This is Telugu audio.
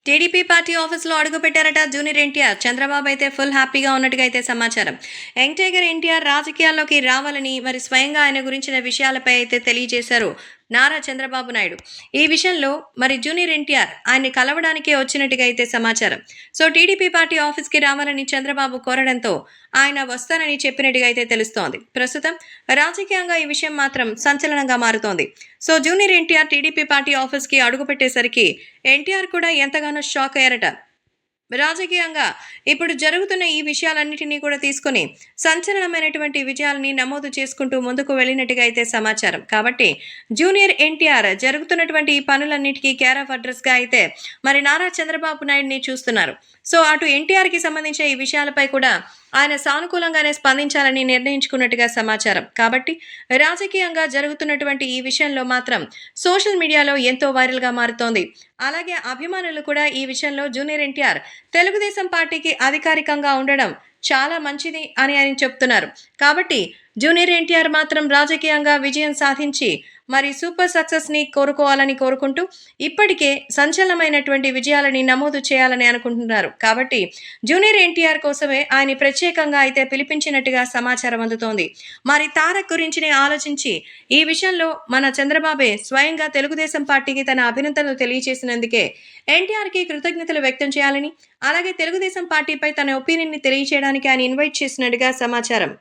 టీడీపీ పార్టీ ఆఫీస్‌లో అడుగుపెట్టారట జూనియర్ ఎన్టీఆర్. చంద్రబాబు అయితే ఫుల్ హ్యాపీగా ఉన్నట్టుగా అయితే సమాచారం. యంగ్ టైగర్ ఎన్టీఆర్ రాజకీయాల్లోకి రావాలని మరి స్వయంగా ఆయన గురించిన విషయాలపై అయితే తెలియజేశారు నారా చంద్రబాబు నాయుడు. ఈ విషయంలో మరి జూనియర్ ఎన్టీఆర్ ఆయన్ని కలవడానికే వచ్చినట్టుగా అయితే సమాచారం. సో టీడీపీ పార్టీ ఆఫీస్‌కి రావాలని చంద్రబాబు కోరడంతో ఆయన వస్తానని చెప్పినట్టుగా అయితే తెలుస్తోంది. ప్రస్తుతం రాజకీయంగా ఈ విషయం మాత్రం సంచలనంగా మారుతోంది. So junior NTR TDP party ఆఫీస్‌కి అడుగుపెట్టేసరికి ఎన్టీఆర్ కూడా ఎంతగానో షాక్ అయ్యారట. రాజకీయంగా ఇప్పుడు జరుగుతున్న ఈ విషయాలన్నిటినీ కూడా తీసుకొని సంచలనమైనటువంటి విజయాలని నమోదు చేసుకుంటూ ముందుకు వెళ్ళినట్టుగా అయితే సమాచారం. కాబట్టి జూనియర్ ఎన్టీఆర్ జరుగుతున్నటువంటి ఈ పనులన్నిటికీ కేర్ ఆఫ్ అడ్రస్‌గా అయితే మరి నారా చంద్రబాబు నాయుడిని చూస్తున్నారు. సో అటు ఎన్టీఆర్‌కి సంబంధించిన ఈ విషయాలపై కూడా ఆయన సానుకూలంగానే స్పందించాలని నిర్ణయించుకున్నట్టుగా సమాచారం. కాబట్టి రాజకీయంగా జరుగుతున్నటువంటి ఈ విషయంలో మాత్రం సోషల్ మీడియాలో ఎంతో వైరల్‌గా మారుతోంది. అలాగే అభిమానులు కూడా ఈ విషయంలో జూనియర్ ఎన్టీఆర్ తెలుగుదేశం పార్టీకి అధికారికంగా ఉండడం చాలా మంచిది అని ఆయన చెప్తున్నారు. కాబట్టి జూనియర్ ఎన్టీఆర్ మాత్రం రాజకీయంగా విజయం సాధించి మరి సూపర్ సక్సెస్‌ని కోరుకోవాలని కోరుకుంటూ ఇప్పటికే సంచలనమైనటువంటి విజయాలని నమోదు చేయాలని అనుకుంటున్నారు. కాబట్టి జూనియర్ ఎన్టీఆర్ కోసమే ఆయన్ని ప్రత్యేకంగా అయితే పిలిపించినట్టుగా సమాచారం అందుతోంది. మరి తారక్ గురించినే ఆలోచించి ఈ విషయంలో మన చంద్రబాబే స్వయంగా తెలుగుదేశం పార్టీకి తన అభినందనలు తెలియజేసినందుకే ఎన్టీఆర్‌కి కృతజ్ఞతలు వ్యక్తం చేయాలని, అలాగే తెలుగుదేశం పార్టీపై తన ఒపీనియన్‌ని తెలియజేయడానికి ఆయన ఇన్వైట్ చేసినట్టుగా సమాచారం.